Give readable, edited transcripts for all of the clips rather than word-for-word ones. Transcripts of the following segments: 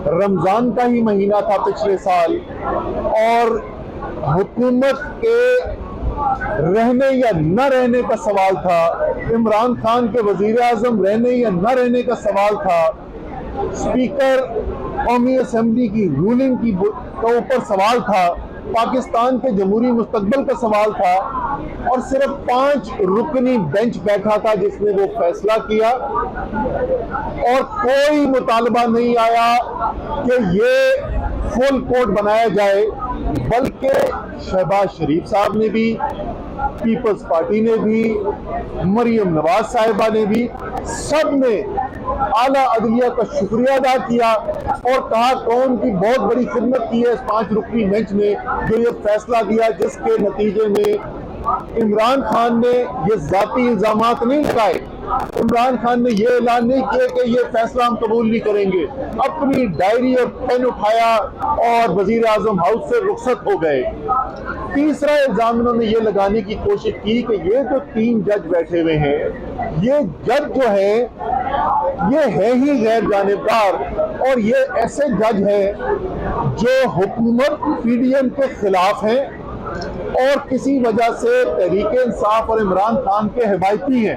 رمضان کا ہی مہینہ تھا پچھلے سال، اور حکومت کے رہنے یا نہ رہنے کا سوال تھا، عمران خان کے وزیر اعظم رہنے یا نہ رہنے کا سوال تھا، اسپیکر قومی اسمبلی کی رولنگ کے اوپر سوال تھا، پاکستان کے جمہوری مستقبل کا سوال تھا، اور صرف 5 رکنی بینچ بیٹھا تھا جس نے وہ فیصلہ کیا، اور کوئی مطالبہ نہیں آیا کہ یہ فل کورٹ بنایا جائے، بلکہ شہباز شریف صاحب نے بھی، پیپلز پارٹی نے بھی، مریم نواز صاحبہ نے بھی، سب نے اعلیٰ عدلیہ کا شکریہ ادا کیا اور کہا کون کی بہت بڑی خدمت کی ہے اس 5 رکنی بینچ نے جو یہ فیصلہ دیا، جس کے نتیجے میں عمران خان نے یہ ذاتی الزامات نہیں لگائے، عمران خان نے یہ اعلان نہیں کیا کہ یہ فیصلہ ہم قبول نہیں کریں گے، اپنی ڈائری اور پین اٹھایا اور وزیر اعظم ہاؤس سے رخصت ہو گئے۔ تیسرا الزام انہوں نے یہ لگانے کی کوشش کی کہ یہ جو 3 جج بیٹھے ہوئے ہیں، یہ جج جو ہے یہ ہے ہی غیر جانبدار، اور یہ ایسے جج ہیں جو حکومت پی ڈی ایم کے خلاف ہیں اور کسی وجہ سے تحریک انصاف اور عمران خان کے حمایتی ہیں۔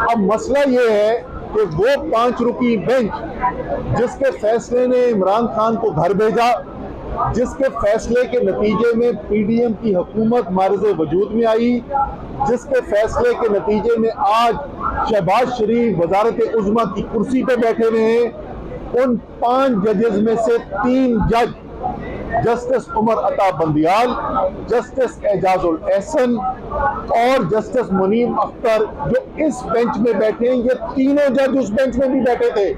اب مسئلہ یہ ہے کہ وہ 5 رکنی بینچ جس کے فیصلے نے عمران خان کو گھر بھیجا، جس کے فیصلے کے نتیجے میں پی ڈی ایم کی حکومت معرض وجود میں آئی، جس کے فیصلے کے نتیجے میں آج شہباز شریف وزارت عظمیٰ کی کرسی پہ بیٹھے ہوئے ہیں، ان 5 ججز میں سے 3 جج جسٹس عمر عطا بندیال، جسٹس اعجاز الاحسن اور جسٹس منیم اختر جو اس بینچ میں بیٹھے ہیں، یہ تینوں جج اس بینچ میں بھی بیٹھے تھے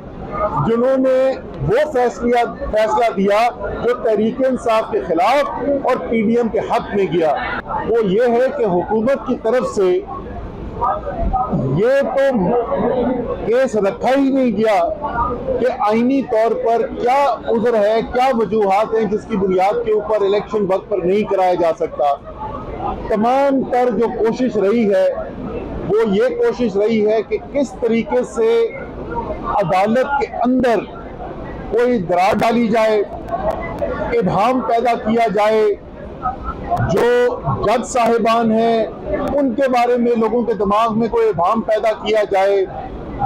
جنہوں نے وہ فیصلہ دیا جو تحریک انصاف کے خلاف اور پی ڈی ایم کے حق میں گیا۔ وہ یہ ہے کہ حکومت کی طرف سے یہ تو کیس رکھا ہی نہیں گیا کہ آئینی طور پر کیا عذر ہے، کیا وجوہات ہیں جس کی بنیاد کے اوپر الیکشن وقت پر نہیں کرایا جا سکتا۔ تمام تر جو کوشش رہی ہے وہ یہ کوشش رہی ہے کہ کس طریقے سے عدالت کے اندر کوئی درار ڈالی جائے، ابہام پیدا کیا جائے، جو جج صاحبان ہیں ان کے بارے میں لوگوں کے دماغ میں کوئی ابہام پیدا کیا جائے،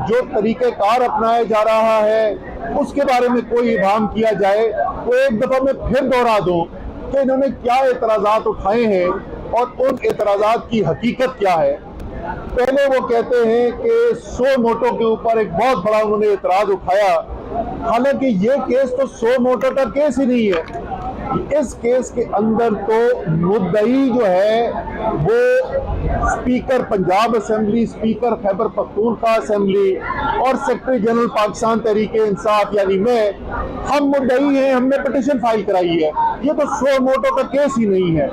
جو طریقہ کار اپنایا جا رہا ہے اس کے بارے میں کوئی ابہام کیا جائے۔ تو ایک دفعہ میں پھر دوہرا دوں کہ انہوں نے کیا اعتراضات اٹھائے ہیں اور ان اعتراضات کی حقیقت کیا ہے۔ پہلے وہ کہتے ہیں کہ 100 نوٹوں کے اوپر ایک بہت بڑا انہوں نے اعتراض اٹھایا، حالانکہ یہ کیس تو 100 نوٹوں کا کیس ہی نہیں ہے۔ اس کیس کے اندر تو مدعی جو ہے وہ speaker Punjab assembly, speaker Khyber Pakhtunkhwa assembly اور سیکرٹری جنرل پاکستان تحریک انصاف یعنی میں، ہم مدعی ہیں، ہم نے پٹیشن فائل کرائی ہے۔ یہ تو 100 نوٹوں کا کیس ہی نہیں ہے۔